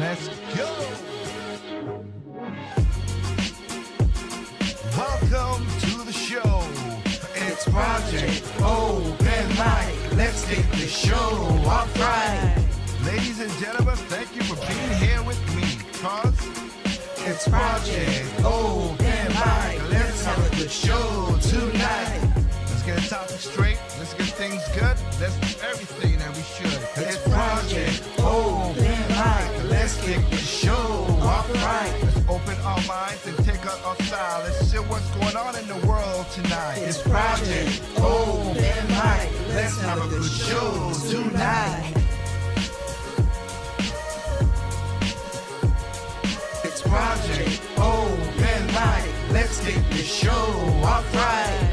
Let's go. Welcome to the show. It's Project Open Mic. Let's get the show off right. Ladies and gentlemen, thank you for being here with me, cause it's Project Open Mic. Let's have a good show tonight. Let's get the topic straight. Let's get things good. Let's do everything that we should. It's Project Open Mic. Let's get the show off right. Let's open our minds and take out our style. Let's see what's going on in the world tonight. It's Project Open Mic. Let's have a good show tonight. It's Project Open Mic. Let's get the show off right.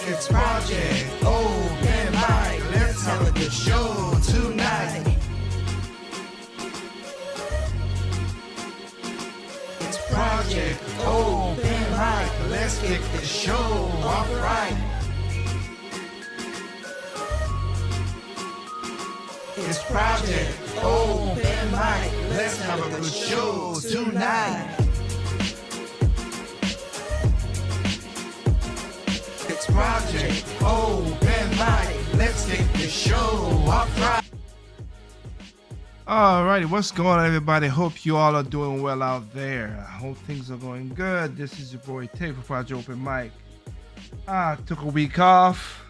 It's Project Open Mic. Let's have a good show tonight. It's Project Open Mic. Let's get the show off right. It's Project Open Mic. Let's have a good show tonight. It's Project Open Mic. Let's get the show off right. Alrighty, what's going on, everybody? Hope you all are doing well out there. I hope things are going good. This is your boy Tay for Project Open Mic. I took a week off.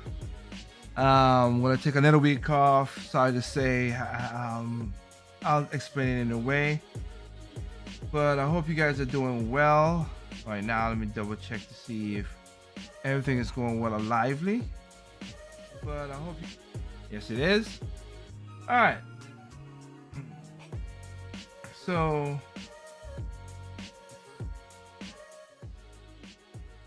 I'm gonna take another week off. Sorry to say. I'll explain it in a way. But I hope you guys are doing well. Right now, let me double check to see if everything is going well and lively. But I hope you... Yes, it is. All right. So,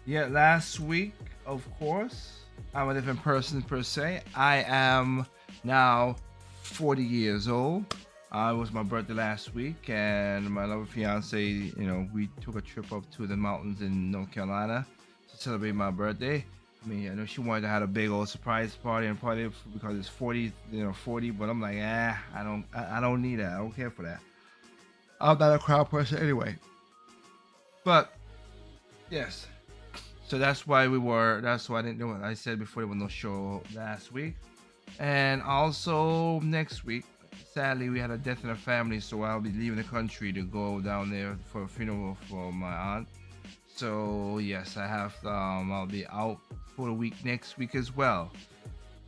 yeah, last week, of course, I'm a different person per se. I am now 40 years old. It was my birthday last week, and my lovely fiance, you know, we took a trip up to the mountains in North Carolina to celebrate my birthday. I mean, I know she wanted to have a big old surprise party and party because it's 40, 40, but I'm like, I don't need that. I don't care for that. I'm not a crowd person anyway. But yes, so that's why I didn't do it. I said before there was no show last week, and also next week, sadly, we had a death in the family, so I'll be leaving the country to go down there for a funeral for my aunt. So yes, I'll be out for the week next week as well.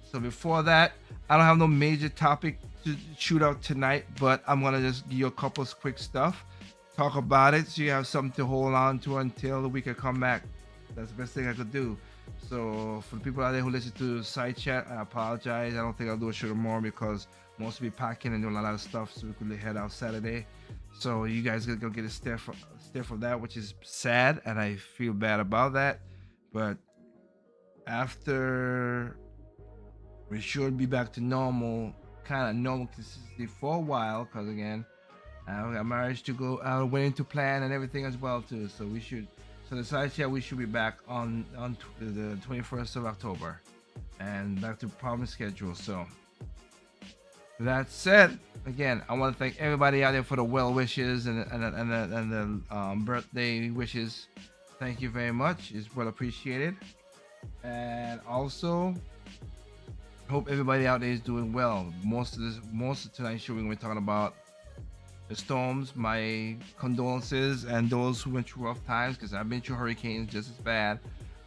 So before that, I don't have no major topic to shoot out tonight, but I'm gonna just give you a couple of quick stuff, talk about it, so you have something to hold on to until the week I come back. That's the best thing I could do. So for the people out there who listen to side chat, I apologize. I don't think I'll do a show tomorrow because most will be packing and doing a lot of stuff, so we could head out Saturday. So you guys are gonna get a stiff of that, which is sad, and I feel bad about that. But after, we should be back to normal, kind of normal consistency for a while, because again, I got marriage to go, wedding to plan and everything as well too. So we should, so the side chat, we should be back on the 21st of October, and back to proper schedule. So with that said, again, I want to thank everybody out there for the well wishes and the birthday wishes. Thank you very much. It's well appreciated. And also, hope everybody out there is doing well. Most of tonight's show, we're going to be talking about the storms. My condolences and those who went through rough times, because I've been through hurricanes just as bad.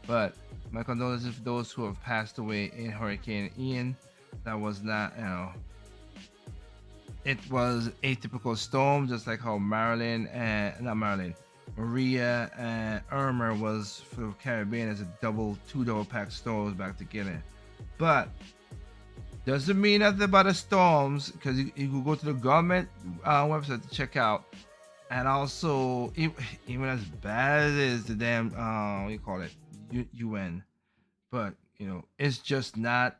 But my condolences for those who have passed away in Hurricane Ian. That was not, it was atypical storm, just like how Maria and Irma was for the Caribbean as a two double pack storms back together. But doesn't mean nothing about the storms, because you can go to the government website to check out. And also, even as bad as it is, the damn what do you call it, UN, but it's just not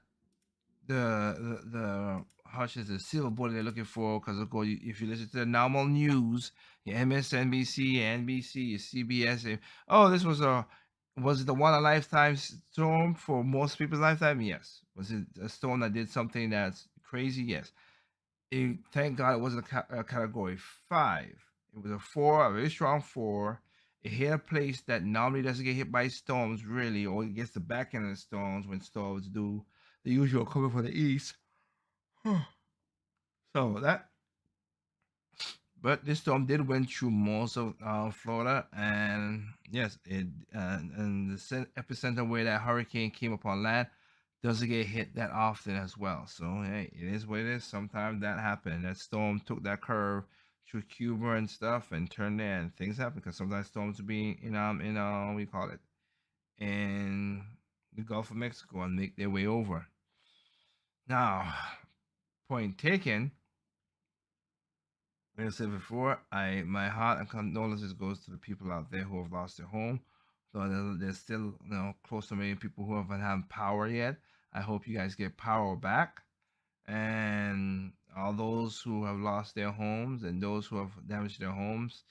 the hush is the silver bullet they're looking for. Because if you listen to the normal news, your MSNBC, NBC, your CBS, this was it the one a lifetime storm for most people's lifetime? Yes. Was it a storm that did something that's crazy? Yes. Thank God it wasn't a category 5. It was a 4, a very strong 4. It hit a place that normally doesn't get hit by storms, really, or it gets the back end of the storms when storms do the usual cover for the east. So that, but this storm did went through most of Florida, and yes, it and the epicenter where that hurricane came upon land doesn't get hit that often as well. So hey, it is what it is. Sometimes that happened. That storm took that curve through Cuba and stuff and turned there, and things happen because sometimes storms will be in what we call it, in the Gulf of Mexico and make their way over. Now, point taken. Like I said before, my heart and condolences goes to the people out there who have lost their home. Though there's still close to a million people who haven't had power yet. I hope you guys get power back, and all those who have lost their homes and those who have damaged their homes,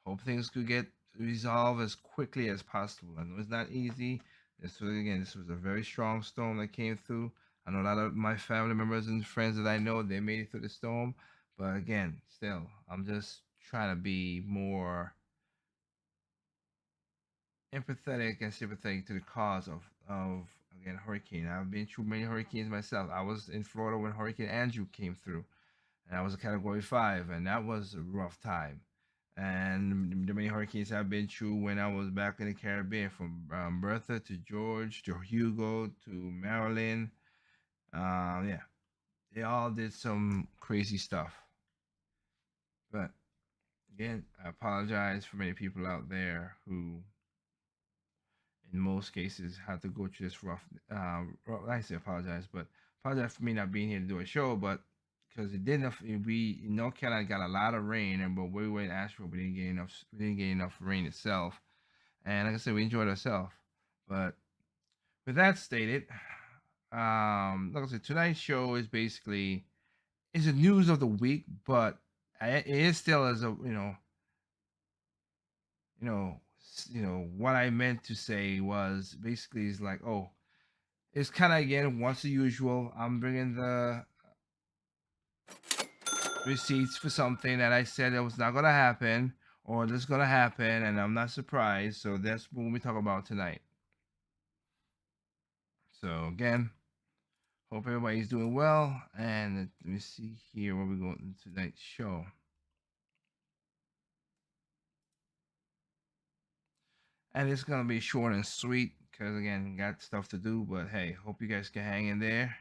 hope things could get resolved as quickly as possible. I know it's not easy. This was a very strong storm that came through. I know a lot of my family members and friends that I know, they made it through the storm. But again, still, I'm just trying to be more empathetic and sympathetic to the cause of again hurricane. I've been through many hurricanes myself. I was in Florida when Hurricane Andrew came through, and I was a Category 5, and that was a rough time. And the many hurricanes I've been through when I was back in the Caribbean, from Bertha to George to Hugo to Maryland, yeah, they all did some crazy stuff. But again, I apologize for many people out there who, in most cases, had to go through this rough. I say apologize, but apologize for me not being here to do a show. But because it didn't, we in North Carolina got a lot of rain, and but we were in Asheville, we didn't get enough. We didn't get enough rain itself. And like I said, we enjoyed ourselves. But with that stated, like I said, tonight's show is basically is the news of the week, but it is still as a you know, what I meant to say was basically is like, oh, it's kind of again once the usual. I'm bringing the receipts for something that I said it was not gonna happen or this is gonna happen, and I'm not surprised. So that's what we talk about tonight. So again, hope everybody's doing well, and let me see here where we go in tonight's show. And it's gonna be short and sweet because again, got stuff to do. But hey, hope you guys can hang in there.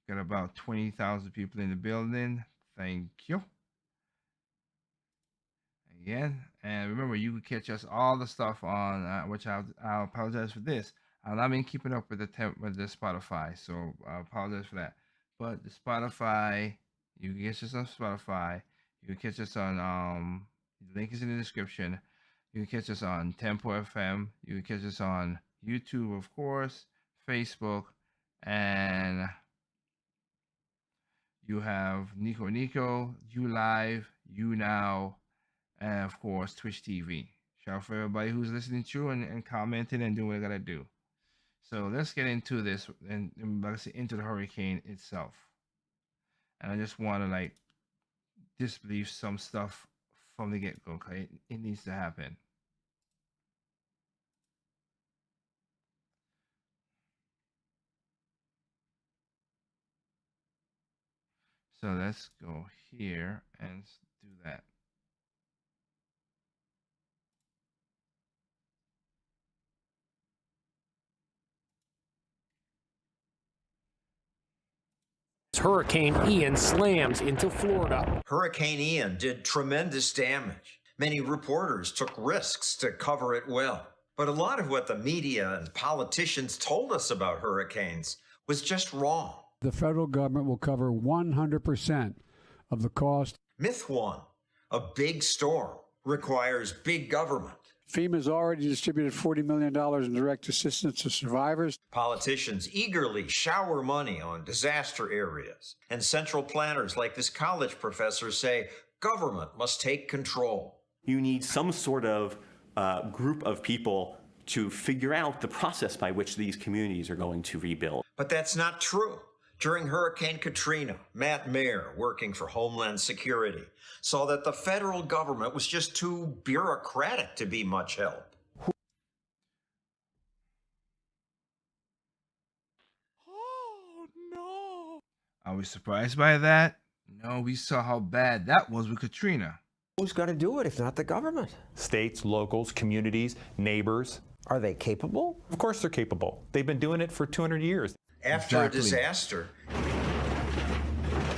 Got about 20,000 people in the building. Thank you. Again, and remember, you can catch us all the stuff on which I'll apologize for this. I've not been keeping up with the Spotify, so I apologize for that. But the Spotify, you can catch us on Spotify. You can catch us on the link is in the description. You can catch us on Tempo FM. You can catch us on YouTube, of course, Facebook, and you have Nico, You Live, You Now, and of course Twitch TV. Shout out for everybody who's listening to and commenting and doing what I gotta do. So let's get into this and like I said, into the hurricane itself. And I just want to like disbelieve some stuff from the get-go. Okay, it needs to happen. So let's go here and do that. Hurricane Ian slams into Florida. Hurricane Ian did tremendous damage. Many reporters took risks to cover it well. But a lot of what the media and politicians told us about hurricanes was just wrong. The federal government will cover 100% of the cost. Myth one, a big storm requires big government. FEMA's already distributed $40 million in direct assistance to survivors. Politicians eagerly shower money on disaster areas. And central planners like this college professor say government must take control. You need some sort of group of people to figure out the process by which these communities are going to rebuild. But that's not true. During Hurricane Katrina, Matt Mayer, working for Homeland Security, saw that the federal government was just too bureaucratic to be much help. Oh, no. Are we surprised by that? No, we saw how bad that was with Katrina. Who's going to do it if not the government? States, locals, communities, neighbors. Are they capable? Of course they're capable. They've been doing it for 200 years. After a disaster,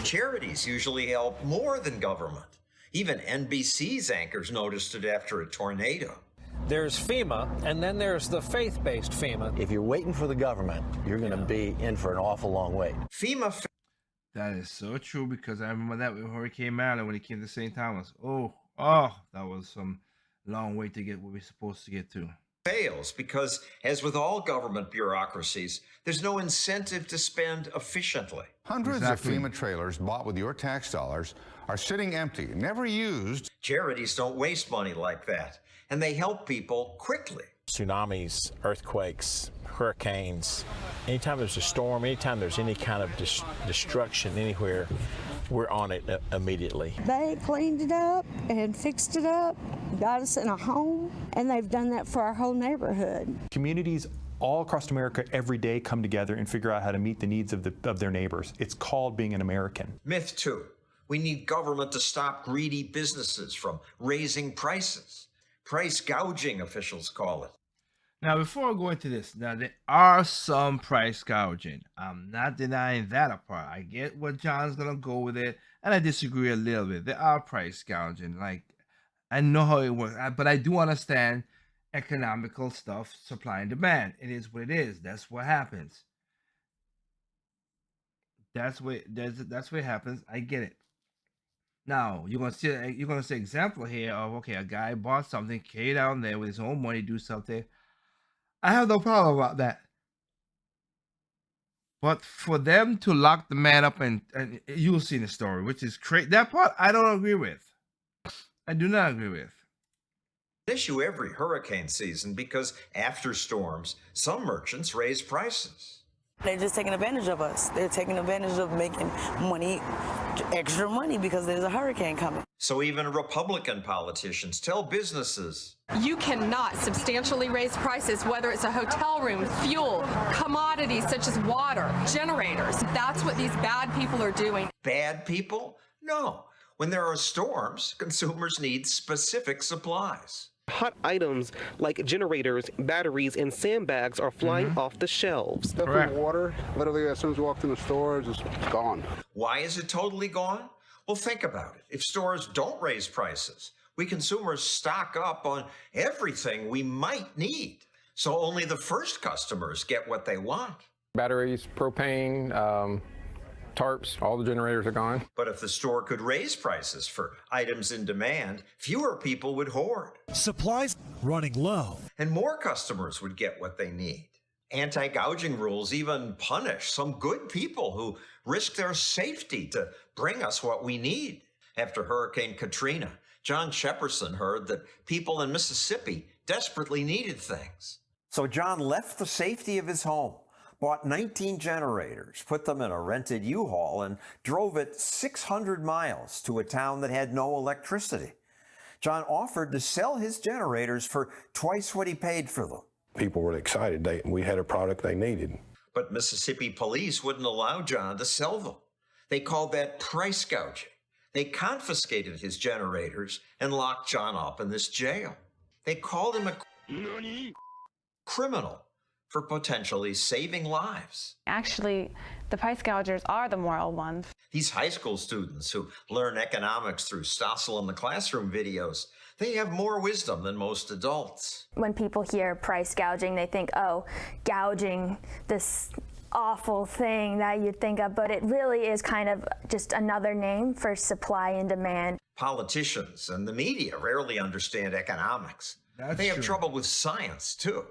charities usually help more than government. Even NBC's anchors noticed it after a tornado. There's FEMA, and then there's the faith-based FEMA. If you're waiting for the government, you're going to be in for an awful long wait. FEMA. That is so true, because I remember that with Hurricane Marilyn when it came to St. Thomas. Oh, that was some long way to get where we're supposed to get to. Fails because, as with all government bureaucracies, there's no incentive to spend efficiently. Hundreds of FEMA trailers bought with your tax dollars are sitting empty, never used. Charities don't waste money like that, and they help people quickly. Tsunamis, earthquakes, hurricanes, anytime there's a storm, anytime there's any kind of destruction anywhere, we're on it immediately. They cleaned it up and fixed it up, got us in a home, and they've done that for our whole neighborhood. Communities all across America every day come together and figure out how to meet the needs of their neighbors. It's called being an American. Myth 2. We need government to stop greedy businesses from raising prices. Price gouging, officials call it. Now, before I go into this, now there are some price gouging. I'm not denying that apart. I get what John's gonna go with it, and I disagree a little bit. There are price gouging. Like, I know how it works, but I do understand economical stuff, supply and demand. It is what it is. That's what happens. That's what it happens. I get it. Now you're gonna see example here of, okay, a guy bought something, came down there with his own money, do something. I have no problem about that. But for them to lock the man up, and you'll see in the story, which is crazy. That part I don't agree with. I do not agree with. Issue every hurricane season because after storms, some merchants raise prices. They're just taking advantage of us. They're taking advantage of making money, extra money, because there's a hurricane coming. So even Republican politicians tell businesses, you cannot substantially raise prices, whether it's a hotel room, fuel, commodities such as water, generators. That's what these bad people are doing. Bad people? No. When there are storms, consumers need specific supplies. Hot items like generators, batteries, and sandbags are flying off the shelves. Stuff in water, literally as soon as we walked in the store, it's gone. Why is it totally gone? Well, think about it. If stores don't raise prices, we consumers stock up on everything we might need. So only the first customers get what they want. Batteries, propane, tarps, all the generators are gone. But if the store could raise prices for items in demand, fewer people would hoard. Supplies running low. And more customers would get what they need. Anti-gouging rules even punish some good people who risk their safety to bring us what we need. After Hurricane Katrina, John Shepperson heard that people in Mississippi desperately needed things. So John left the safety of his home, bought 19 generators, put them in a rented U-Haul, and drove it 600 miles to a town that had no electricity. John offered to sell his generators for twice what he paid for them. People were excited. We had a product they needed. But Mississippi police wouldn't allow John to sell them. They called that price gouging. They confiscated his generators and locked John up in this jail. They called him a criminal for potentially saving lives. Actually, the price gougers are the moral ones. These high school students who learn economics through Stossel in the Classroom videos, they have more wisdom than most adults. When people hear price gouging, they think, oh, gouging, this awful thing that you'd think of, but it really is kind of just another name for supply and demand. Politicians and the media rarely understand economics. They have trouble with science, too.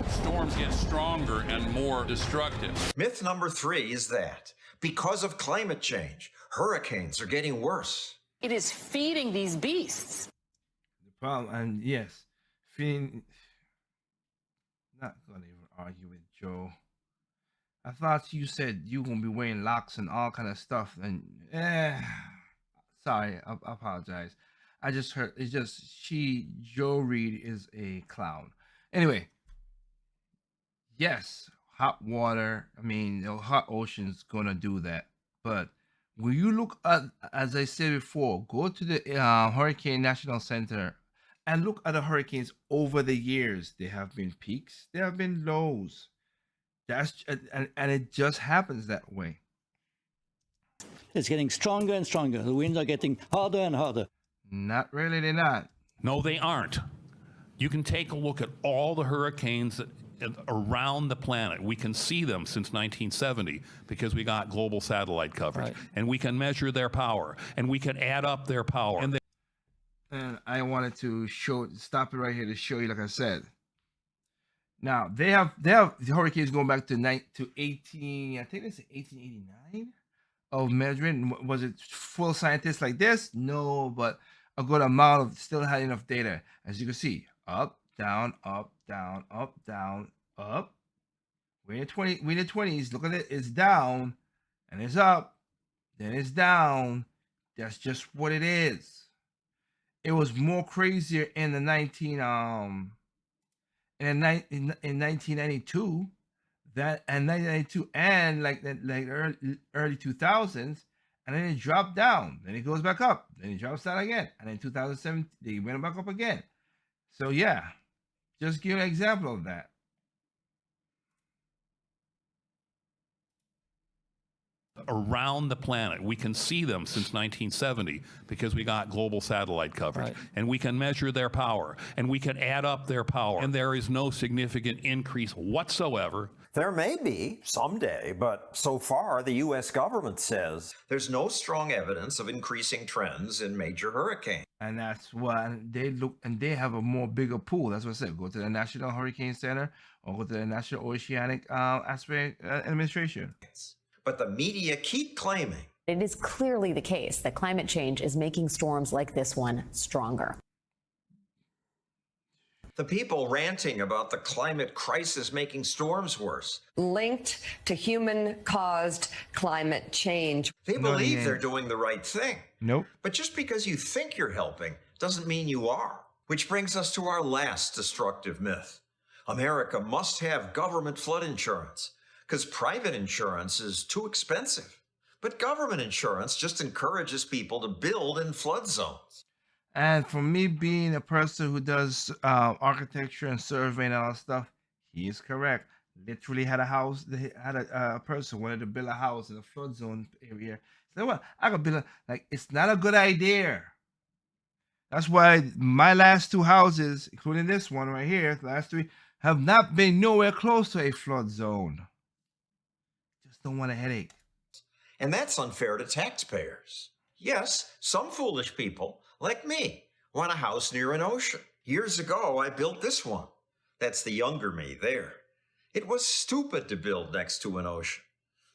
Storms get stronger and more destructive. Myth number 3 is that because of climate change, hurricanes are getting worse. It is feeding these beasts. The problem, and yes, feeding. Not gonna even argue with Joe. I thought you said you gonna be wearing locks and all kind of stuff. And sorry, I apologize. I just heard it's just Joe Reed is a clown. Anyway, yes, hot water. I mean, hot ocean's gonna do that. But when you look at, as I said before, go to the Hurricane National Center and look at the hurricanes over the years. There have been peaks, there have been lows. That's and it just happens that way. It's getting stronger and stronger. The winds are getting harder and harder. Not really, they're not. No, they aren't. You can take a look at all the hurricanes around the planet. We can see them since 1970 because we got global satellite coverage. Right. And we can measure their power. And we can add up their power. And I wanted to stop it right here to show you, like I said. Now, they have the hurricanes going back to 18, I think it's 1889 of measuring. Was it full scientists like this? No, but a good amount of still had enough data. As you can see, up, down, up, down, up, down, up. We're in the 20s. Look at it. It's down and it's up. Then it's down. That's just what it is. It was more crazier in the in 1992 and 1992 and like early 2000s, and then it dropped down, then it goes back up, then it drops down again, and in 2007 they went back up again. So yeah, just give an example of that. Around the planet. We can see them since 1970 because we got global satellite coverage. Right. And we can measure their power. And we can add up their power. And there is no significant increase whatsoever. There may be someday, but so far the U.S. government says there's no strong evidence of increasing trends in major hurricanes. And that's why they look, and they have a more bigger pool. That's what I said. Go to the National Hurricane Center or go to the National Oceanic Administration. But the media keep claiming it is clearly the case that climate change is making storms like this one stronger. The people ranting about the climate crisis making storms worse. Linked to human-caused climate change. They believe they're doing the right thing. Nope. But just because you think you're helping doesn't mean you are. Which brings us to our last destructive myth. America must have government flood insurance because private insurance is too expensive. But government insurance just encourages people to build in flood zones. And for me being a person who does architecture and survey and all that stuff, he is correct. Literally had a house, had a person wanted to build a house in a flood zone area. So what? I could build it's not a good idea. That's why my last two houses, including this one right here, the last three, have not been nowhere close to a flood zone. Just don't want a headache. And that's unfair to taxpayers. Yes, some foolish people, like me, want a house near an ocean. Years ago, I built this one. That's the younger me there. It was stupid to build next to an ocean.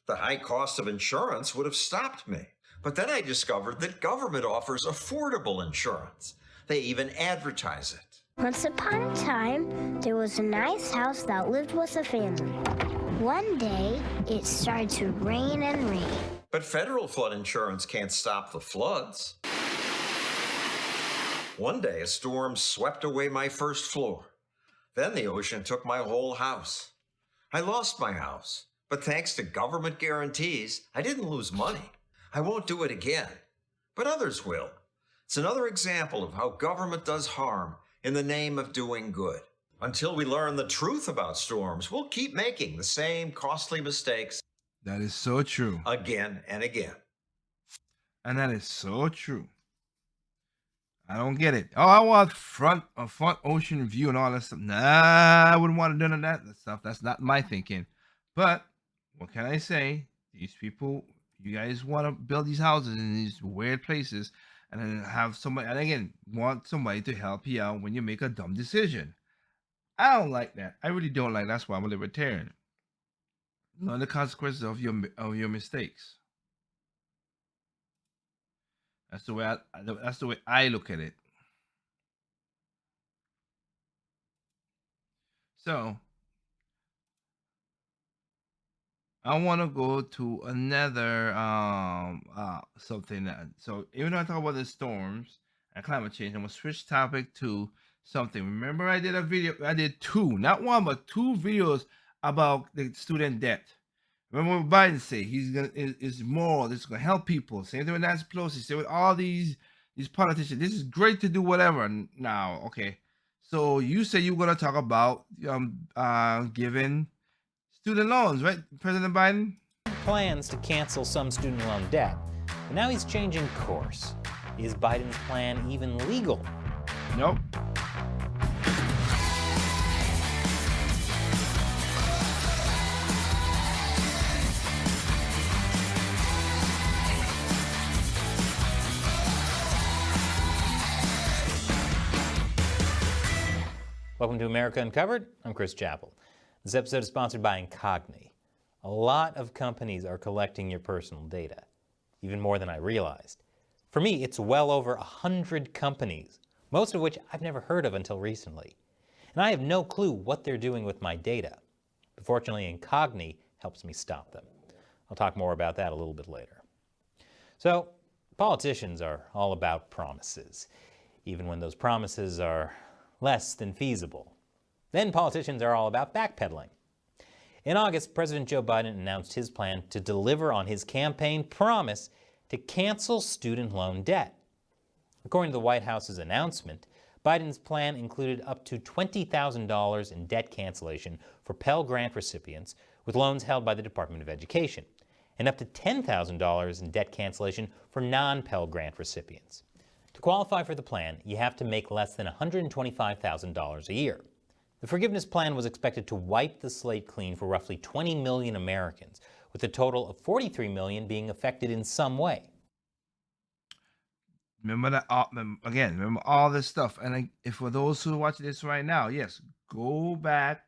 The high cost of insurance would have stopped me. But then I discovered that government offers affordable insurance. They even advertise it. Once upon a time, there was a nice house that lived with a family. One day, it started to rain and rain. But federal flood insurance can't stop the floods. One day, a storm swept away my first floor. Then the ocean took my whole house. I lost my house, but thanks to government guarantees, I didn't lose money. I won't do it again, but others will. It's another example of how government does harm in the name of doing good. Until we learn the truth about storms, we'll keep making the same costly mistakes. That is so true. Again and again. And that is so true. I don't get it. Oh, I want a front ocean view and all that stuff. Nah, I wouldn't want to do none of that stuff. That's not my thinking. But what can I say? These people, you guys want to build these houses in these weird places and then have somebody, and again, want somebody to help you out when you make a dumb decision. I don't like that. I really don't like that. That's why I'm a libertarian. Learn the consequences of your mistakes. That's the way I look at it. So, I want to go to another something so even though I talk about the storms and climate change, I'm gonna switch topic to something. Remember, I did two, not one, but two videos about the student debt. Remember what Biden said? He's gonna is moral. This is gonna help people. Same thing with Nancy Pelosi. Same with all these politicians. This is great to do whatever. Now, okay. So you say you're gonna talk about giving student loans, right, President Biden? Plans to cancel some student loan debt. But now he's changing course. Is Biden's plan even legal? Nope. Welcome to America Uncovered. I'm Chris Chappell. This episode is sponsored by Incogni. A lot of companies are collecting your personal data, even more than I realized. For me, it's well over 100 companies, most of which I've never heard of until recently. And I have no clue what they're doing with my data. But fortunately, Incogni helps me stop them. I'll talk more about that a little bit later. So, politicians are all about promises, even when those promises are less than feasible. Then politicians are all about backpedaling. In August, President Joe Biden announced his plan to deliver on his campaign promise to cancel student loan debt. According to the White House's announcement, Biden's plan included up to $20,000 in debt cancellation for Pell Grant recipients with loans held by the Department of Education, and up to $10,000 in debt cancellation for non-Pell Grant recipients. To qualify for the plan, you have to make less than $125,000 a year. The forgiveness plan was expected to wipe the slate clean for roughly 20 million Americans, with a total of 43 million being affected in some way. Remember that again. Remember all this stuff, and if for those who are watching this right now, yes, go back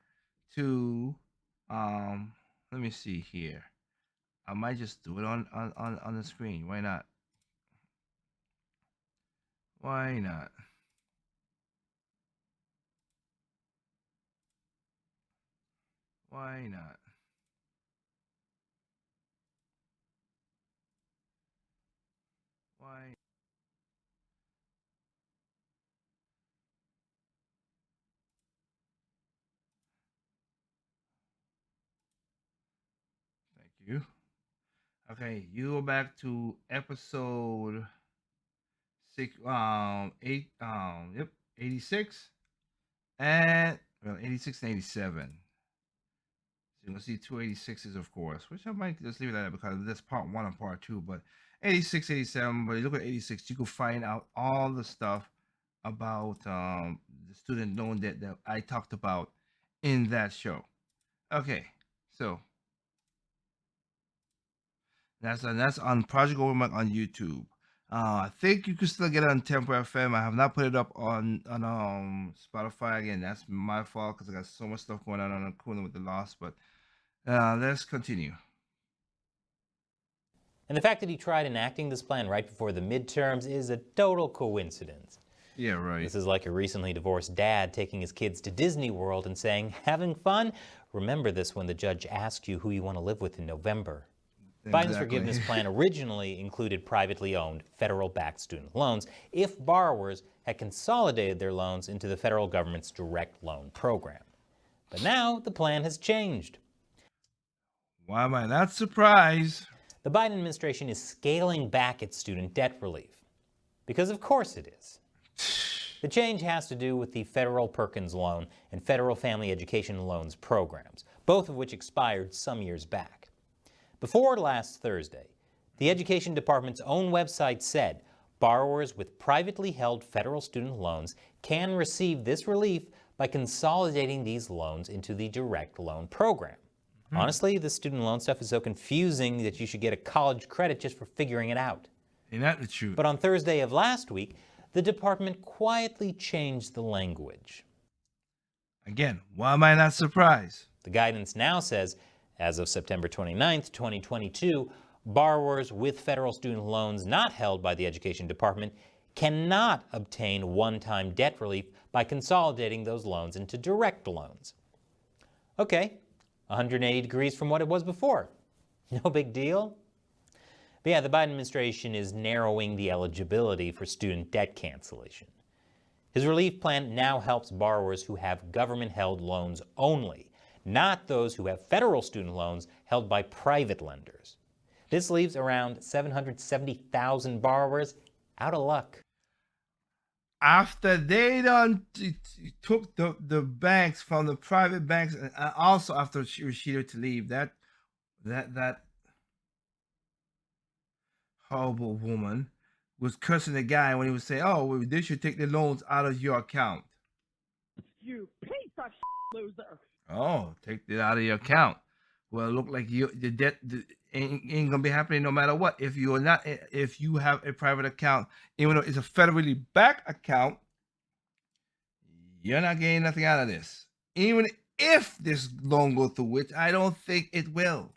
to let me see here. I might just do it on the screen. Why not? Why not? Why not? Why? Thank you. Okay, you go back to episode 86 and 86 and 87. So you're gonna see 286s, of course, which I might just leave it at that because that's part 1 and part 2. But 86, 87. But you look at 86, you can find out all the stuff about the student loan debt that I talked about in that show. Okay, so that's on Project Overmark on YouTube. I think you can still get it on Tempo FM. I have not put it up on Spotify. Again, that's my fault because I got so much stuff going on cooling with the loss. But let's continue. And the fact that he tried enacting this plan right before the midterms is a total coincidence. Yeah, right. This is like a recently divorced dad taking his kids to Disney World and saying, "Having fun? Remember this when the judge asks you who you want to live with in November." Exactly. Biden's forgiveness plan originally included privately owned, federal-backed student loans if borrowers had consolidated their loans into the federal government's direct loan program. But now the plan has changed. Why am I not surprised? The Biden administration is scaling back its student debt relief. Because of course it is. The change has to do with the federal Perkins Loan and federal Family Education Loans programs, both of which expired some years back. Before last Thursday, the Education Department's own website said borrowers with privately held federal student loans can receive this relief by consolidating these loans into the direct loan program. Honestly, the student loan stuff is so confusing that you should get a college credit just for figuring it out. Ain't that the truth? But on Thursday of last week, the department quietly changed the language. Again, why am I not surprised? The guidance now says, as of September 29th, 2022, borrowers with federal student loans not held by the Education Department cannot obtain one-time debt relief by consolidating those loans into direct loans. Okay, 180 degrees from what it was before. No big deal? But yeah, the Biden administration is narrowing the eligibility for student debt cancellation. His relief plan now helps borrowers who have government-held loans only, not those who have federal student loans held by private lenders. This leaves around 770,000 borrowers out of luck. After they done took the banks from the private banks, and also after Rashida Tlaib, that horrible woman was cursing the guy when he was saying, "Oh, well, they should take the loans out of your account." You piece of loser. Oh, take it out of your account. Well, it look like the debt ain't gonna be happening no matter what. If you have a private account, even though it's a federally backed account, you're not getting nothing out of this. Even if this loan goes through, which I don't think it will.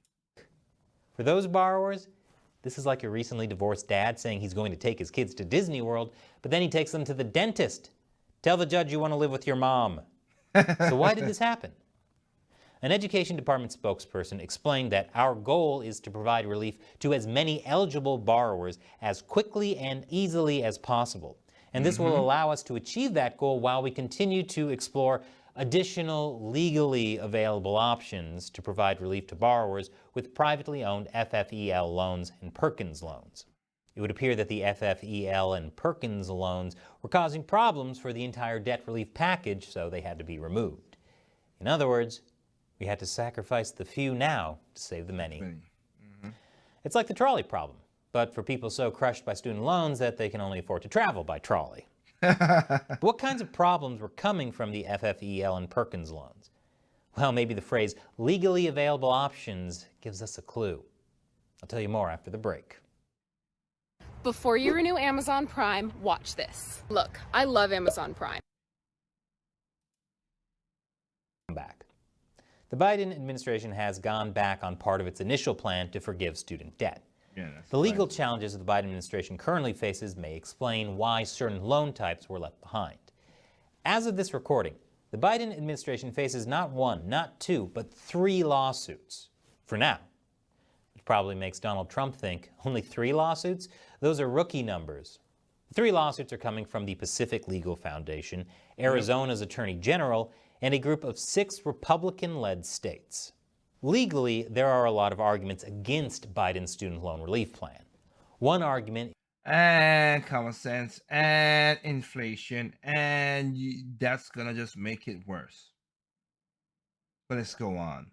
For those borrowers, this is like a recently divorced dad saying he's going to take his kids to Disney World, but then he takes them to the dentist. Tell the judge you want to live with your mom. So why did this happen? An Education Department spokesperson explained that our goal is to provide relief to as many eligible borrowers as quickly and easily as possible. And this will allow us to achieve that goal while we continue to explore additional legally available options to provide relief to borrowers with privately owned FFEL loans and Perkins loans. It would appear that the FFEL and Perkins loans were causing problems for the entire debt relief package, so they had to be removed. In other words, we had to sacrifice the few now to save the many. It's like the trolley problem, but for people so crushed by student loans that they can only afford to travel by trolley. But what kinds of problems were coming from the FFEL and Perkins loans? Well, maybe the phrase legally available options gives us a clue. I'll tell you more after the break. Before you renew Amazon Prime, watch this. Look, I love Amazon Prime. Back. The Biden administration has gone back on part of its initial plan to forgive student debt. The legal challenges the Biden administration currently faces may explain why certain loan types were left behind. As of this recording, the Biden administration faces not one, not two, but 3 lawsuits. For now. Which probably makes Donald Trump think, only 3 lawsuits? Those are rookie numbers. The 3 lawsuits are coming from the Pacific Legal Foundation, Arizona's Attorney General, and a group of 6 Republican-led states. Legally, there are a lot of arguments against Biden's student loan relief plan. One argument, and common sense, and inflation, and that's gonna just make it worse. But let's go on.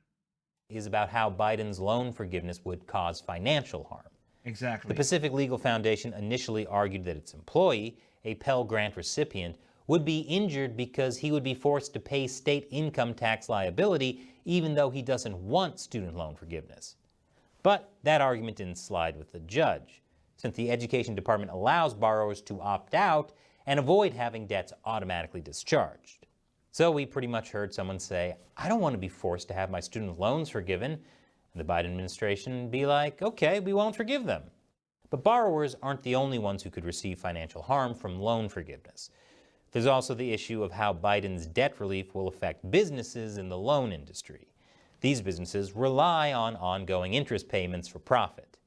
Is about how Biden's loan forgiveness would cause financial harm. Exactly. The Pacific Legal Foundation initially argued that its employee, a Pell Grant recipient, would be injured because he would be forced to pay state income tax liability even though he doesn't want student loan forgiveness. But that argument didn't slide with the judge, since the Education Department allows borrowers to opt out and avoid having debts automatically discharged. So we pretty much heard someone say, I don't want to be forced to have my student loans forgiven, and the Biden administration be like, okay, we won't forgive them. But borrowers aren't the only ones who could receive financial harm from loan forgiveness. There's also the issue of how Biden's debt relief will affect businesses in the loan industry. These businesses rely on ongoing interest payments for profit.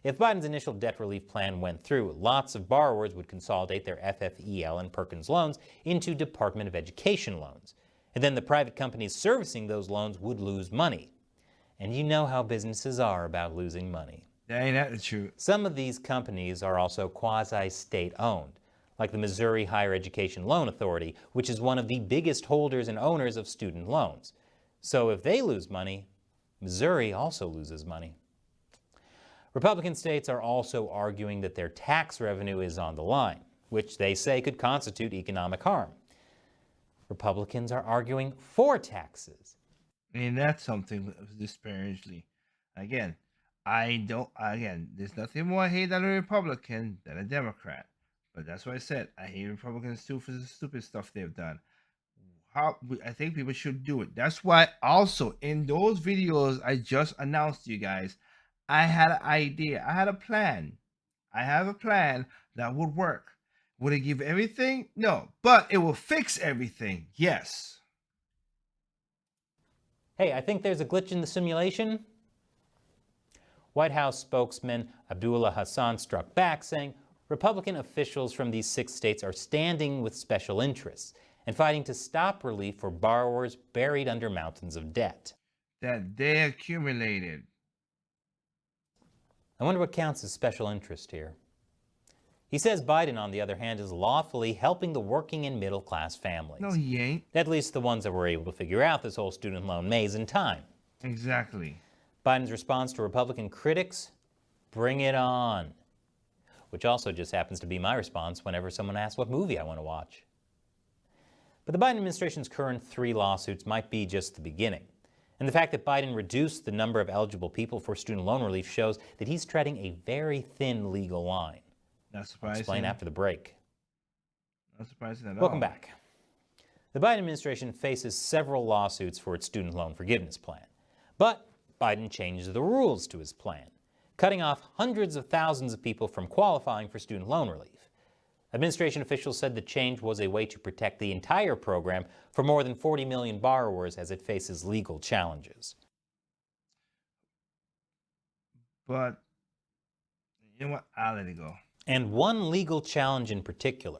If Biden's initial debt relief plan went through, lots of borrowers would consolidate their FFEL and Perkins loans into Department of Education loans. And then the private companies servicing those loans would lose money. And you know how businesses are about losing money. That ain't that the truth. Some of these companies are also quasi-state owned, like the Missouri Higher Education Loan Authority, which is one of the biggest holders and owners of student loans. So if they lose money, Missouri also loses money. Republican states are also arguing that their tax revenue is on the line, which they say could constitute economic harm. Republicans are arguing for taxes. And that's something disparagingly. Again, there's nothing more I hate than a Republican than a Democrat. But that's what I said. I hate Republicans too for the stupid stuff they've done. I think people should do it. That's why also in those videos I just announced to you guys, I had an idea. I had a plan. I have a plan that would work. Would it give everything? No. But it will fix everything. Yes. Hey, I think there's a glitch in the simulation. White House spokesman Abdullah Hassan struck back, saying Republican officials from these 6 states are standing with special interests and fighting to stop relief for borrowers buried under mountains of debt that they accumulated. I wonder what counts as special interest here. He says Biden, on the other hand, is lawfully helping the working and middle-class families. No, he ain't. At least the ones that were able to figure out this whole student loan maze in time. Exactly. Biden's response to Republican critics, bring it on. Which also just happens to be my response whenever someone asks what movie I want to watch. But the Biden administration's current 3 lawsuits might be just the beginning. And the fact that Biden reduced the number of eligible people for student loan relief shows that he's treading a very thin legal line. Not surprising. I'll explain after the break. Not surprising at all. Welcome back. The Biden administration faces several lawsuits for its student loan forgiveness plan. But Biden changed the rules to his plan, cutting off hundreds of thousands of people from qualifying for student loan relief. Administration officials said the change was a way to protect the entire program for more than 40 million borrowers as it faces legal challenges. But, you know what? I'll let it go. And one legal challenge in particular.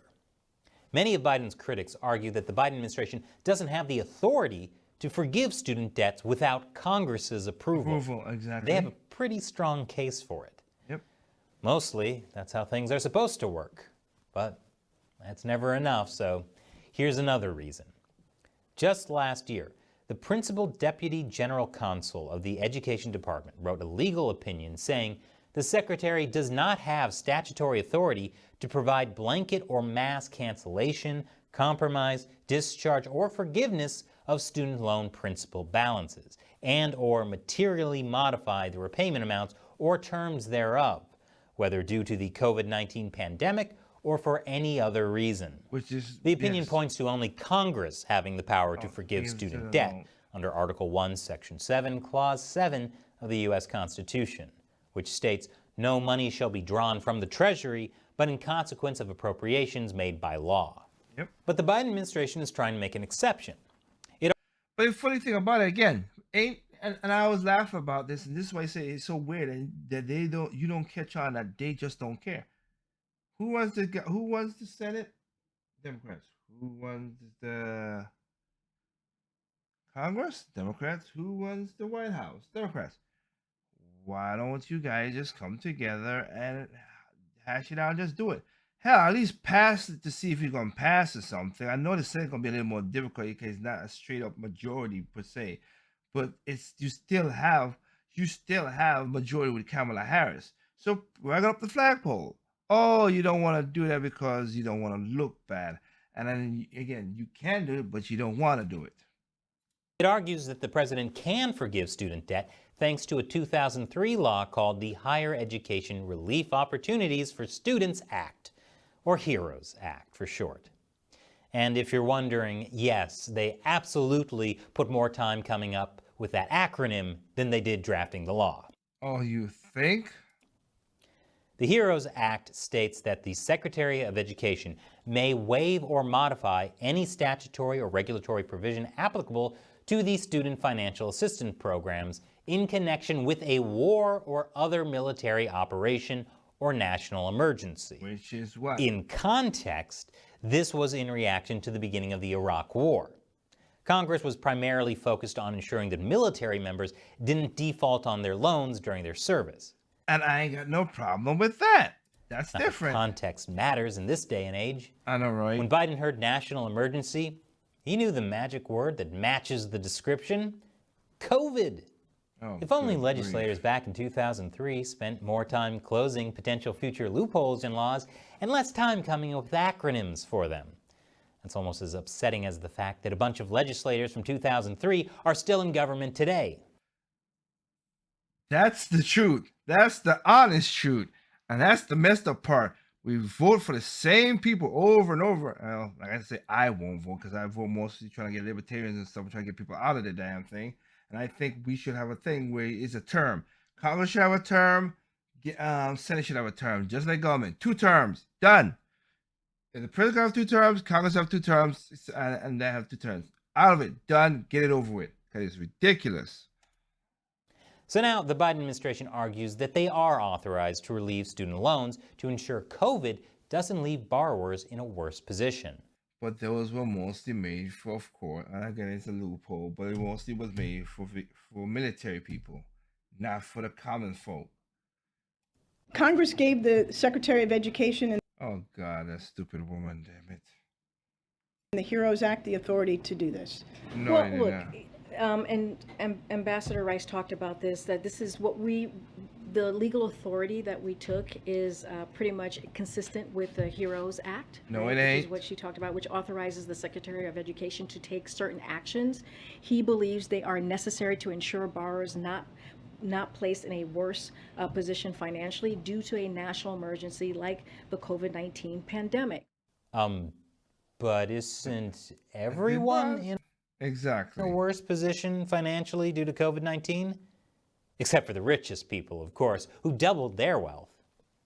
Many of Biden's critics argue that the Biden administration doesn't have the authority to forgive student debts without Congress's approval. Exactly. They have a pretty strong case for it. Yep. Mostly, that's how things are supposed to work. But that's never enough, so here's another reason. Just last year, the Principal Deputy General Counsel of the Education Department wrote a legal opinion saying the Secretary does not have statutory authority to provide blanket or mass cancellation, compromise, discharge, or forgiveness of student loan principal balances, and or materially modify the repayment amounts or terms thereof, whether due to the COVID-19 pandemic or for any other reason. Which is, the opinion points to only Congress having the power to forgive student debt under Article 1, Section 7, Clause 7 of the U.S. Constitution, which states, no money shall be drawn from the Treasury, but in consequence of appropriations made by law. Yep. But the Biden administration is trying to make an exception. But the funny thing about it, again, and I always laugh about this, and this is why I say it's so weird that you don't catch on that they just don't care. Who runs the Senate? Democrats. Who runs the Congress? Democrats. Who runs the White House? Democrats. Why don't you guys just come together and hash it out and just do it? Hell, at least pass it to see if you're going to pass or something. I know the Senate's going to be a little more difficult because it's not a straight up majority per se, but you still have majority with Kamala Harris. So rag up the flagpole. Oh, you don't want to do that because you don't want to look bad. And then again, you can do it, but you don't want to do it. It argues that the president can forgive student debt thanks to a 2003 law called the Higher Education Relief Opportunities for Students Act, or HEROES Act for short. And if you're wondering, yes, they absolutely put more time coming up with that acronym than they did drafting the law. Oh, you think? The HEROES Act states that the Secretary of Education may waive or modify any statutory or regulatory provision applicable to the student financial assistance programs in connection with a war or other military operation or national emergency. Which is what? In context, this was in reaction to the beginning of the Iraq War. Congress was primarily focused on ensuring that military members didn't default on their loans during their service. And I ain't got no problem with that. That's different. Context matters in this day and age. I know, right? When Biden heard national emergency, he knew the magic word that matches the description: COVID. Oh, if only legislators back in 2003 spent more time closing potential future loopholes in laws and less time coming up with acronyms for them. That's almost as upsetting as the fact that a bunch of legislators from 2003 are still in government today. That's the truth. That's the honest truth. And that's the messed up part. We vote for the same people over and over. Well, like I say, I won't vote because I vote mostly trying to get libertarians and stuff, trying to get people out of the damn thing. And I think we should have a thing where it's a term. Congress should have a term. Senate should have a term. Just like government. 2 terms. Done. If the president have 2 terms, Congress have 2 terms, and they have 2 terms. Out of it. Done. Get it over with. Because it's ridiculous. So now the Biden administration argues that they are authorized to relieve student loans to ensure COVID doesn't leave borrowers in a worse position. But those were mostly made for, of course, and again, it's a loophole, but it mostly was made for military people, not for the common folk. Congress gave the Secretary of Education and Oh, God, that stupid woman, damn it. the HEROES Act the authority to do this. No, Well, I did look, not. and Ambassador Rice talked about this, that this is what the legal authority that we took is pretty much consistent with the HEROES Act. No, right, it which ain't. is what she talked about, which authorizes the Secretary of Education to take certain actions. He believes they are necessary to ensure borrowers not placed in a worse position financially due to a national emergency like the COVID-19 pandemic. But isn't everyone in exactly a worse position financially due to COVID-19? Except for the richest people, of course, who doubled their wealth.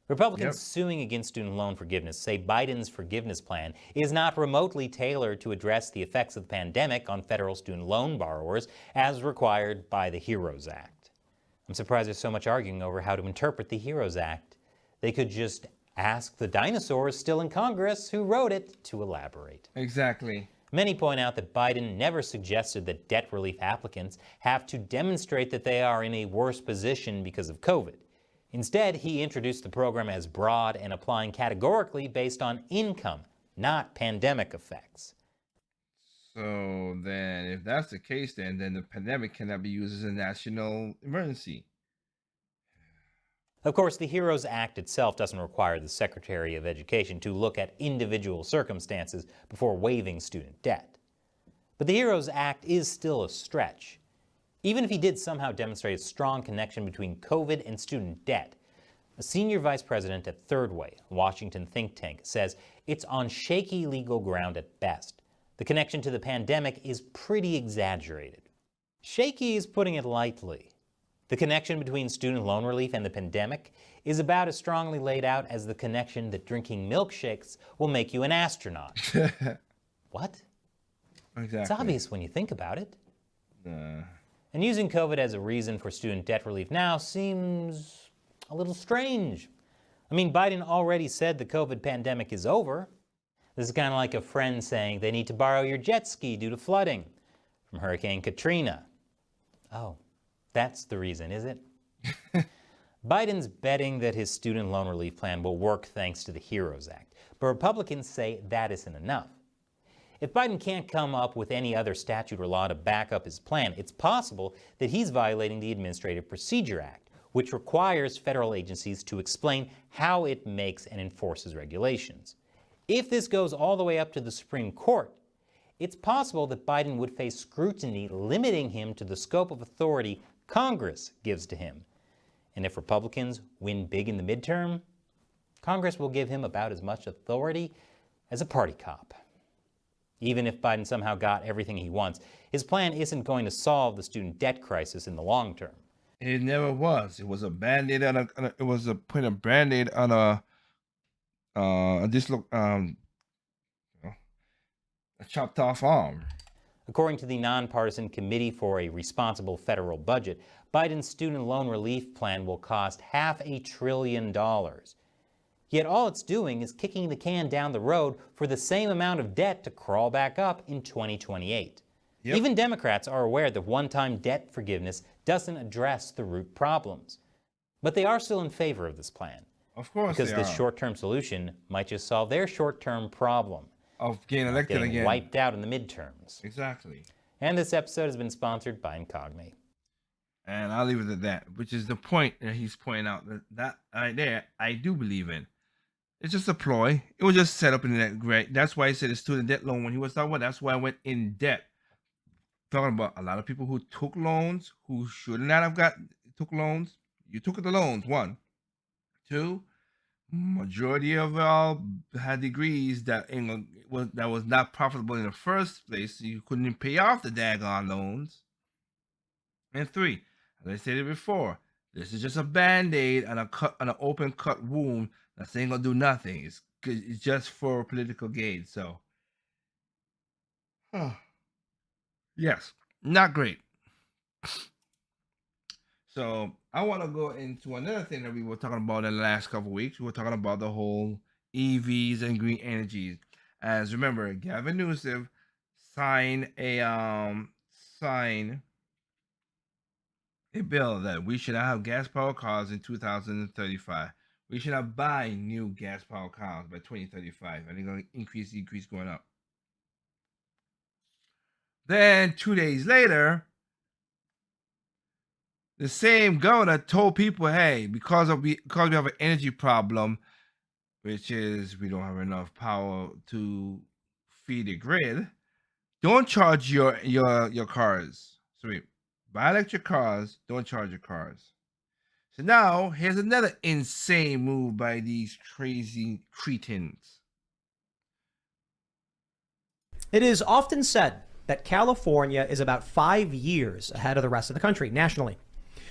Republicans suing against student loan forgiveness say Biden's forgiveness plan is not remotely tailored to address the effects of the pandemic on federal student loan borrowers as required by the HEROES Act. I'm surprised there's so much arguing over how to interpret the HEROES Act. They could just ask the dinosaurs still in Congress who wrote it to elaborate. Exactly. Many point out that Biden never suggested that debt relief applicants have to demonstrate that they are in a worse position because of COVID. Instead, he introduced the program as broad and applying categorically based on income, not pandemic effects. So then, if that's the case, then the pandemic cannot be used as a national emergency. Of course, the HEROES Act itself doesn't require the Secretary of Education to look at individual circumstances before waiving student debt. But the HEROES Act is still a stretch. Even if he did somehow demonstrate a strong connection between COVID and student debt, a senior vice president at Third Way, a Washington think tank, says it's on shaky legal ground at best. The connection to the pandemic is pretty exaggerated. Shaky is putting it lightly. The connection between student loan relief and the pandemic is about as strongly laid out as the connection that drinking milkshakes will make you an astronaut. What? Exactly. It's obvious when you think about it. Nah. And using COVID as a reason for student debt relief now seems a little strange. I mean, Biden already said the COVID pandemic is over. This is kind of like a friend saying they need to borrow your jet ski due to flooding from Hurricane Katrina. Oh. That's the reason, is it? Biden's betting that his student loan relief plan will work thanks to the HEROES Act, but Republicans say that isn't enough. If Biden can't come up with any other statute or law to back up his plan, it's possible that he's violating the Administrative Procedure Act, which requires federal agencies to explain how it makes and enforces regulations. If this goes all the way up to the Supreme Court, it's possible that Biden would face scrutiny limiting him to the scope of authority Congress gives to him. And if Republicans win big in the midterm, Congress will give him about as much authority as a party cop. Even if Biden somehow got everything he wants, his plan isn't going to solve the student debt crisis in the long term. It never was. It was a band-aid on it was putting a band-aid on a chopped off arm. According to the Nonpartisan Committee for a Responsible Federal Budget, Biden's student loan relief plan will cost $500 billion. Yet all it's doing is kicking the can down the road for the same amount of debt to crawl back up in 2028. Yep. Even Democrats are aware that one-time debt forgiveness doesn't address the root problems. But they are still in favor of this plan. Of course because they this are. short-term solution might just solve their short-term problem of getting elected again. Wiped out in the midterms. Exactly. And this episode has been sponsored by Incogni. And I'll leave it at that, which is the point that he's pointing out that right there, I do believe in. It's just a ploy. It was just set up in that great. That's why I said the student debt loan when he was talking about. That's why I went in debt. Talking about a lot of people who took loans who should not have took loans. You took the loans, one. Two, majority of y'all had degrees that was not profitable in the first place. So you couldn't even pay off the daggone loans. And three, as I said it before, this is just a band-aid on an open cut wound that ain't gonna do nothing. It's just for political gain. So, yes, not great. So I want to go into another thing that we were talking about in the last couple of weeks. We were talking about the whole EVs and green energies. As remember, Gavin Newsom signed a bill that we should not have gas powered cars in 2035. We should not buy new gas powered cars by 2035, and they're going to increase going up. Then 2 days later, the same governor told people, hey, because we have an energy problem, which is we don't have enough power to feed the grid, don't charge your cars. So wait, buy electric cars, don't charge your cars. So now here's another insane move by these crazy cretins. It is often said that California is about 5 years ahead of the rest of the country nationally.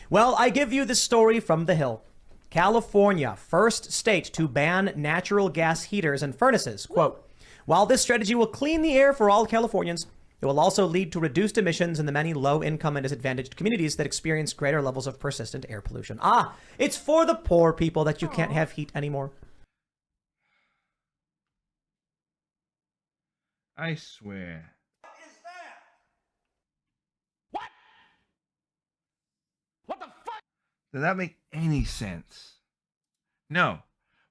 Well, I give you this story from the Hill. California, first state to ban natural gas heaters and furnaces. Quote, while this strategy will clean the air for all Californians, it will also lead to reduced emissions in the many low-income and disadvantaged communities that experience greater levels of persistent air pollution. Ah, it's for the poor people that you can't have heat anymore. I swear. What the fuck? Does that make any sense? No.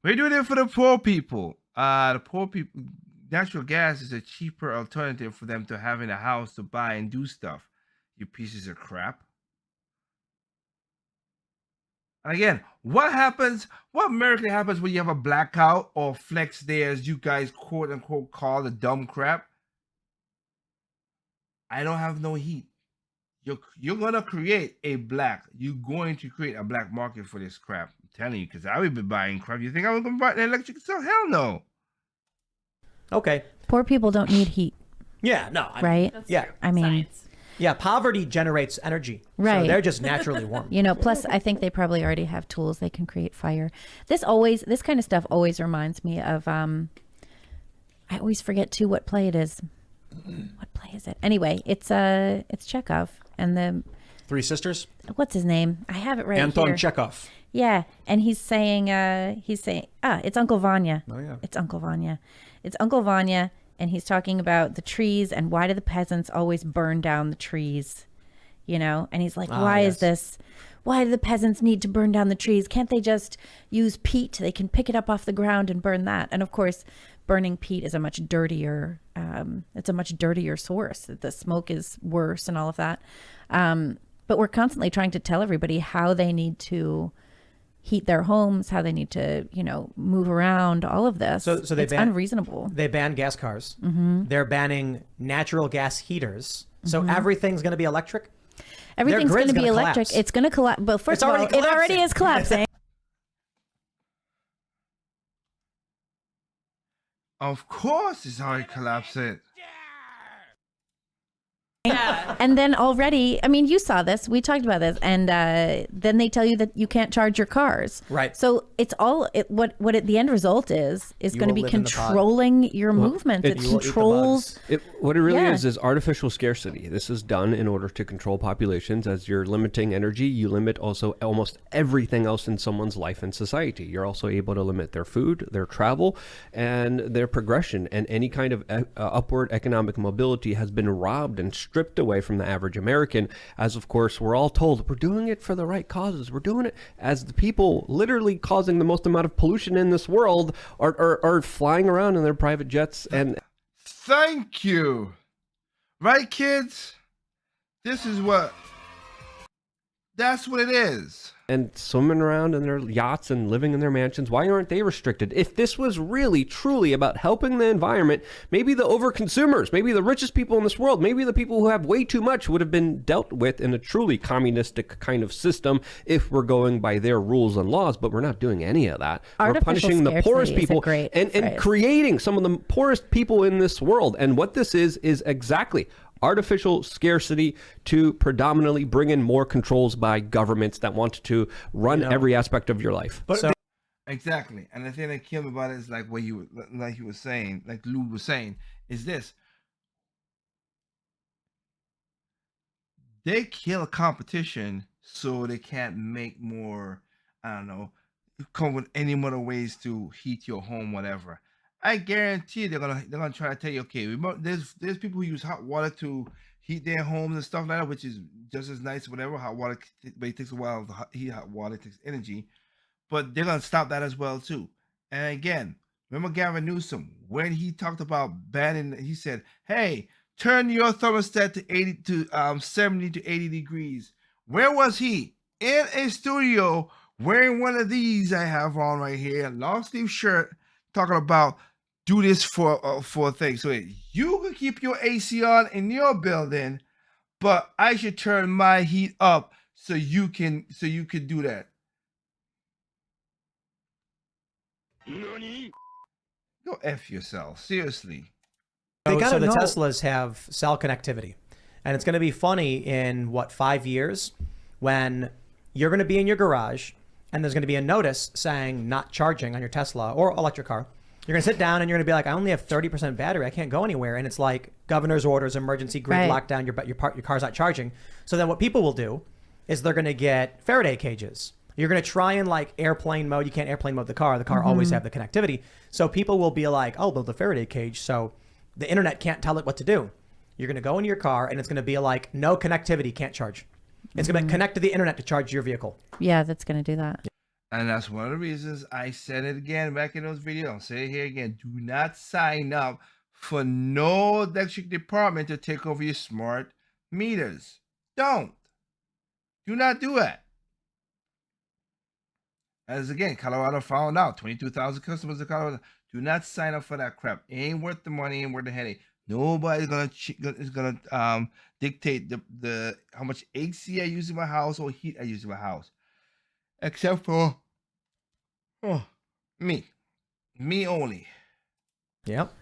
We're doing it for the poor people. The poor people, natural gas is a cheaper alternative for them to have in a house to buy and do stuff. You pieces of crap. And again, what America happens when you have a blackout or flex day, as you guys quote unquote call the dumb crap? I don't have no heat. You're gonna create a black market for this crap. I'm telling you, because I would be buying crap. You think I was gonna buy an electric stove? Hell no. Okay. Poor people don't need heat. Yeah, no. Right? Yeah. I mean, yeah, poverty generates energy. right. So they're just naturally warm. You know, plus I think they probably already have tools they can create fire. This kind of stuff always reminds me of I always forget too what play it is. What play is it? Anyway, it's Chekhov and the Three Sisters? What's his name? I have it right here. Anton Chekhov. Yeah, and he's saying it's Uncle Vanya. Oh yeah. It's Uncle Vanya. It's Uncle Vanya, and he's talking about the trees and why do the peasants always burn down the trees? You know, and he's like, why is this? Why do the peasants need to burn down the trees? Can't they just use peat? They can pick it up off the ground and burn that. And of course, burning peat is a much dirtier, it's a much dirtier source. The smoke is worse and all of that. But we're constantly trying to tell everybody how they need to heat their homes, how they need to, move around, all of this. So it's unreasonable. They ban gas cars. Mm-hmm. They're banning natural gas heaters. So everything's going to be electric? Everything's going to be electric. Collapse. It's going to collapse. But first of all, it already is collapsing. Of course it's already collapsing. Yeah. And then already, I mean, you saw this. We talked about this. And then they tell you that you can't charge your cars. Right. So it's all, what the end result is going to be controlling your movements. It controls. What it really is artificial scarcity. This is done in order to control populations. As you're limiting energy, you limit also almost everything else in someone's life and society. You're also able to limit their food, their travel, and their progression. And any kind of upward economic mobility has been robbed and stripped away from the average American, as of course we're all told we're doing it for the right causes. We're doing it as the people literally causing the most amount of pollution in this world are flying around in their private jets. And thank you. Right, kids? That's what it is. And swimming around in their yachts and living in their mansions. Why aren't they restricted? If this was really, truly about helping the environment, maybe the overconsumers, maybe the richest people in this world, maybe the people who have way too much would have been dealt with in a truly communistic kind of system if we're going by their rules and laws, but we're not doing any of that. We're punishing the poorest people and creating some of the poorest people in this world. And what this is exactly artificial scarcity to predominantly bring in more controls by governments that want to run every aspect of your life. Exactly. And the thing that killed me about it is like what you were saying, like Lou was saying, is this. They kill competition so they can't make more, I don't know, come with any more ways to heat your home, whatever. I guarantee they're gonna try to tell you, okay, remember, there's people who use hot water to heat their homes and stuff like that, which is just as nice, whatever. Hot water, but it takes a while to heat hot water, it takes energy, but they're gonna stop that as well too. And again, remember Gavin Newsom when he talked about banning? He said, "Hey, turn your thermostat to 70 to 80 degrees." Where was he? In a studio wearing one of these I have on right here, long sleeve shirt, talking about do this for a thing. So you can keep your AC on in your building, but I should turn my heat up so you can do that. Go F yourself. Seriously. So the Teslas have cell connectivity. And it's going to be funny in, 5 years when you're going to be in your garage and there's going to be a notice saying not charging on your Tesla or electric car. You're going to sit down and you're going to be like, I only have 30% battery. I can't go anywhere. And it's like governor's orders, emergency grid lockdown, your car's not charging. So then what people will do is they're going to get Faraday cages. You're going to try and like airplane mode. You can't airplane mode the car. The car always have the connectivity. So people will be like, oh, build a Faraday cage. So the internet can't tell it what to do. You're going to go in your car and it's going to be like, no connectivity, can't charge. It's going to connect to the internet to charge your vehicle. Yeah, that's going to do that. And that's one of the reasons I said it again back in those videos. I'll say it here again. Do not sign up for no electric department to take over your smart meters. Don't. Do not do that. As again, Colorado found out 22,000 customers in Colorado. Do not sign up for that crap. It ain't worth the money, ain't worth the headache. Nobody's gonna dictate the how much AC I use in my house or heat I use in my house, except for me only. Yep.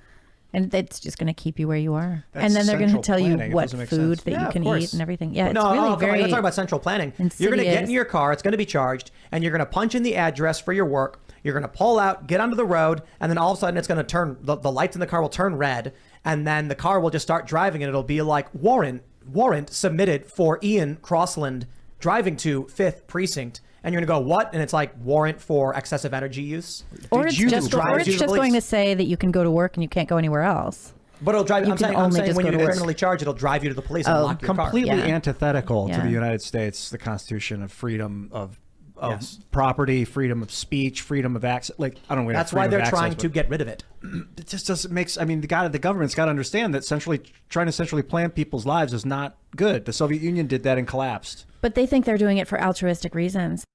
And it's just going to keep you where you are. That's and then they're going to central tell planning. you what food that you can eat and everything. Yeah, it's really I'm very not talking about central planning. insidious. You're going to get in your car, it's going to be charged, and you're going to punch in the address for your work. You're going to pull out, get onto the road, and then all of a sudden it's going to turn, the lights in the car will turn red, and then the car will just start driving, and it'll be like, warrant submitted for Ian Crossland driving to 5th Precinct. And you're going to go, what? And it's like, warrant for excessive energy use. Or it's just going to say that you can go to work and you can't go anywhere else. But it'll drive you. I'm saying when you work. criminally charge, it'll drive you to the police and lock your car. Completely antithetical to the United States, the Constitution of freedom of property, freedom of speech, freedom of access. Like, I don't know. That's why they're trying to get rid of it. It just doesn't make. I mean, the government's got to understand that trying to centrally plan people's lives is not good. The Soviet Union did that and collapsed. But they think they're doing it for altruistic reasons.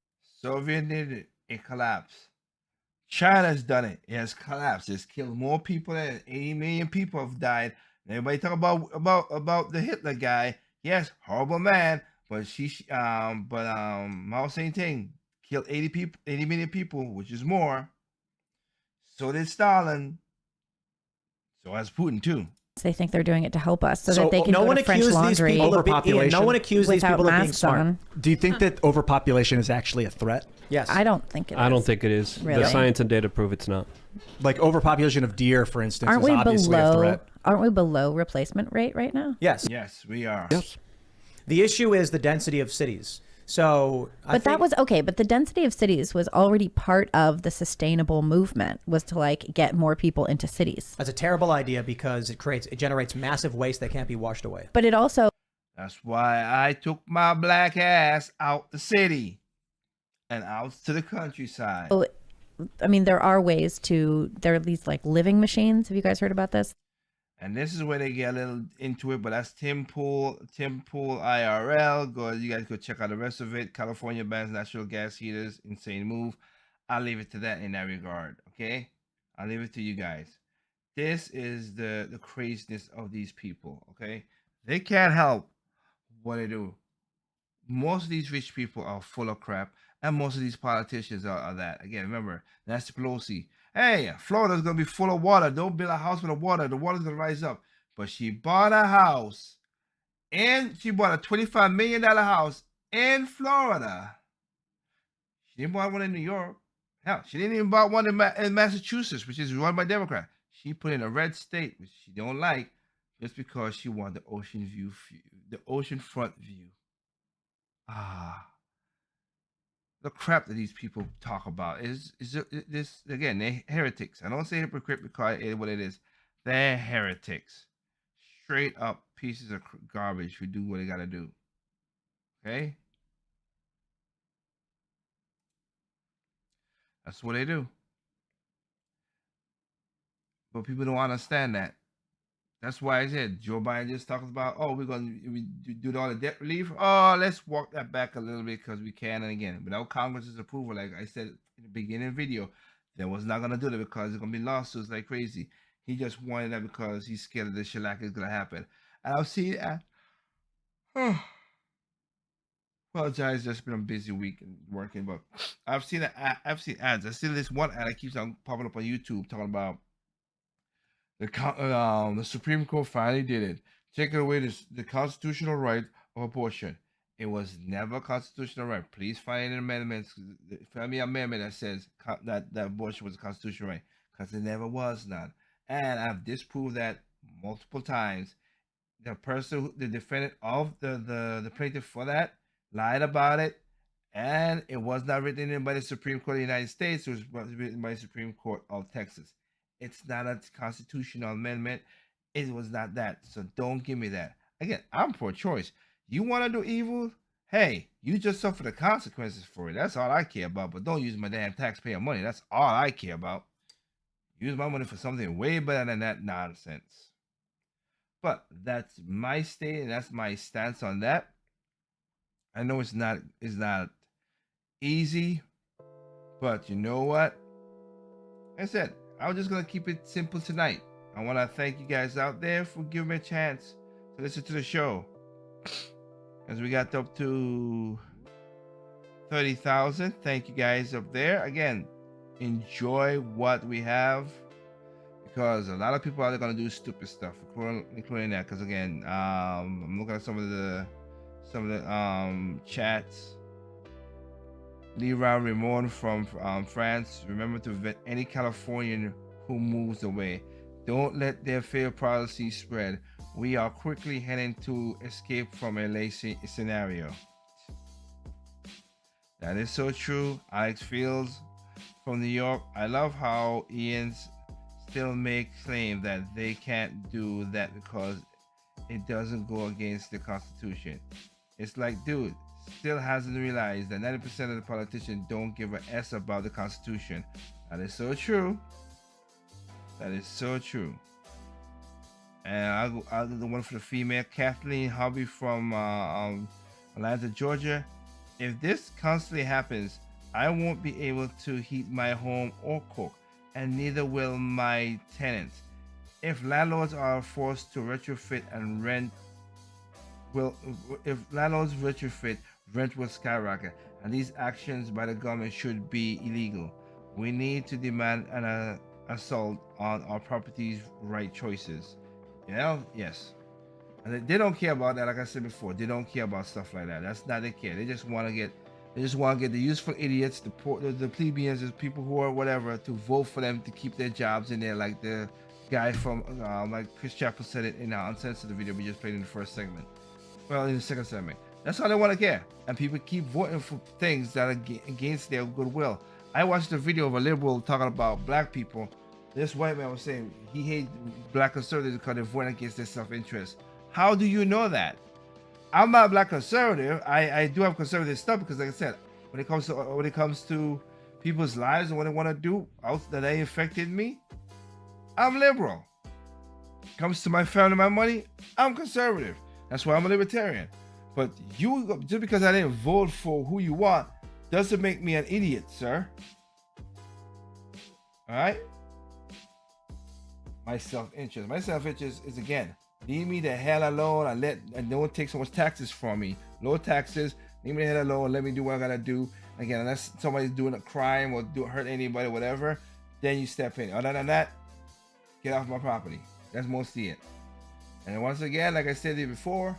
Soviet did it. It collapsed. China's done it. It has collapsed. It's killed more people than 80 million people have died. And everybody talk about the Hitler guy. Yes, horrible man. But Mao Zedong killed 80 million people, which is more. So did Stalin. So has Putin too. They think they're doing it to help us so that they can no go one to French accused Laundry. these people of being, no one accused these people of being smart. Do you think that overpopulation is actually a threat? Yes. I don't think it is. I don't think it is. Really? The science and data prove it's not. Like overpopulation of deer, for instance, Aren't is we obviously a threat. Aren't we below replacement rate right now? Yes. Yes, we are. Yes. The issue is the density of cities. So, But that was okay. But the density of cities was already part of the sustainable movement, was to like get more people into cities. That's a terrible idea because it generates massive waste that can't be washed away. But it also. That's why I took my black ass out the city and out to the countryside. I mean, there are ways to. There are these like living machines. Have you guys heard about this? And this is where they get a little into it, but that's Tim Pool IRL. You guys go check out the rest of it. California bans natural gas heaters. Insane move. I'll leave it to that in that regard. Okay, I'll leave it to you guys. This is the craziness of these people. Okay, they can't help what they do. Most of these rich people are full of crap, and most of these politicians are that. Again, remember Nancy Pelosi. Hey, Florida's going to be full of water. Don't build a house with the water. The water's going to rise up. But she bought a house, and she bought a $25 million house in Florida. She didn't buy one in New York. Hell, she didn't even buy one in Massachusetts, which is run by Democrats. She put in a red state, which she don't like, just because she wanted the ocean view, the ocean front view. the crap that these people talk about is this again. They're heretics. I don't say hypocrite because it's what it is. They're heretics, straight up pieces of garbage who do what they gotta do. Okay, that's what they do. But people don't understand that. That's why I said Joe Biden just talks about, oh, we're going to do all the debt relief. Oh, let's walk that back a little bit because we can. And again, without Congress's approval, like I said in the beginning video, they was not going to do that because there's going to be lawsuits like crazy. He just wanted that because he's scared of the shellac is going to happen. And I've seen that. Apologize, just been a busy week and working, but I've seen I've seen ads. I see this one ad that keeps on popping up on YouTube talking about the Supreme Court finally did it, taking away the constitutional right of abortion. It was never a constitutional right. Please find an amendment. Find me an amendment that says that abortion was a constitutional right, because it never was none. And I've disproved that multiple times. The person, the defendant of the plaintiff for that, lied about it, and it was not written in by the Supreme Court of the United States. It was written by the Supreme Court of Texas. It's not a constitutional amendment. It was not that. So don't give me that. Again, I'm pro-choice. You want to do evil? Hey, you just suffer the consequences for it. That's all I care about. But don't use my damn taxpayer money. That's all I care about. Use my money for something way better than that nonsense. But that's my state, and that's my stance on that. I know it's not easy, but you know what? Like I said, I was just gonna keep it simple tonight. I want to thank you guys out there for giving me a chance to listen to the show. As we got up to 30,000, thank you guys up there. Again, enjoy what we have, because a lot of people are gonna do stupid stuff, including that. Because again, I'm looking at some of the chats. Lira Ramon from France. Remember to vet any Californian who moves away. Don't let their failed policy spread. We are quickly heading to escape from a lacy scenario. That is so true. Alex Fields from New York. I love how Ian's still make claim that they can't do that because it doesn't go against the Constitution. It's like, dude, still hasn't realized that 90% of the politicians don't give a S about the Constitution. That is so true. That is so true. And I'll do the one for the female, Kathleen Hobby from Atlanta, Georgia. If this constantly happens, I won't be able to heat my home or cook, and neither will my tenants. If landlords are forced to retrofit and rent, rent will skyrocket, and these actions by the government should be illegal. We need to demand an assault on our property's right choices. You know, yes. And they don't care about that. Like I said before, they don't care about stuff like that. That's not their care. They just want to get the useful idiots, the plebeians, the people who are whatever, to vote for them to keep their jobs in there, like the guy from like Chris Chappell said it in our uncensored video we just played in the first segment. Well, in the second segment. That's all they want to care. And people keep voting for things that are against their goodwill. I watched a video of a liberal talking about black people. This white man was saying he hates black conservatives because they're voting against their self-interest. How do you know that? I'm not a black conservative. I do have conservative stuff because, like I said, when it comes to people's lives and what they want to do that they affected me, I'm liberal. Comes to my family, my money, I'm conservative. That's why I'm a libertarian. But you, just because I didn't vote for who you want, doesn't make me an idiot, sir. All right? My self-interest. My self-interest is, again, leave me the hell alone and don't take so much taxes from me. Low taxes, leave me the hell alone, let me do what I gotta do. Again, unless somebody's doing a crime or hurt anybody, whatever, then you step in. Other than that, get off my property. That's mostly it. And once again, like I said before,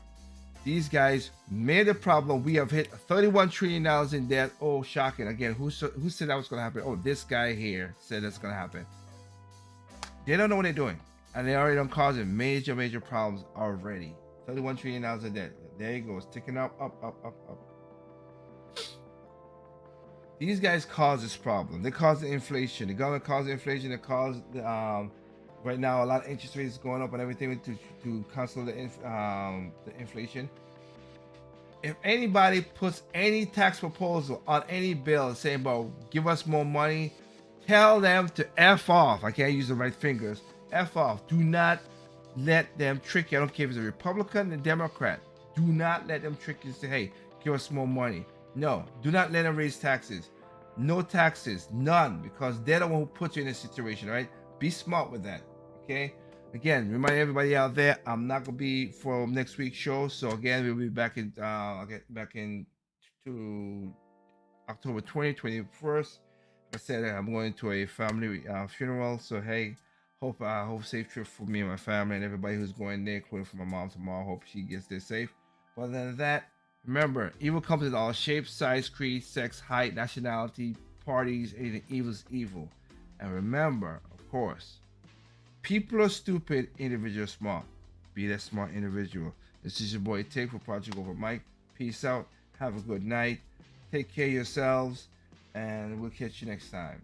these guys made a problem. We have hit $31 trillion in debt. Oh, shocking. Again, who said that was going to happen? Oh, this guy here said that's going to happen. They don't know what they're doing. And they already done causing major, major problems already. $31 trillion in debt. There you go. It's ticking up. These guys cause this problem. They cause the inflation. The government caused the inflation. They caused the, right now a lot of interest rates going up and everything to cancel the inflation. If anybody puts any tax proposal on any bill saying about give us more money, tell them to F off. I can't use the right fingers. F off. Do not let them trick you. I don't care if it's a Republican or Democrat. Do not let them trick you and say, hey, give us more money. No, do not let them raise taxes. No taxes, none, because they're the one who puts you in this situation, right? Be smart with that, okay? Again, remind everybody out there, I'm not gonna be for next week's show. So again, we'll be back in I'll get back in to October 21st. I said I'm going to a family funeral. So hey, hope safe trip for me and my family and everybody who's going there, including for my mom tomorrow. Hope she gets there safe. But other than that, remember, evil comes in all shapes, size, creed, sex, height, nationality, parties. Anything evil is evil. And remember, of course, people are stupid, individuals smart. Be that smart individual. This is your boy Tig for Project Over Mike. Peace out. Have a good night. Take care of yourselves. And we'll catch you next time.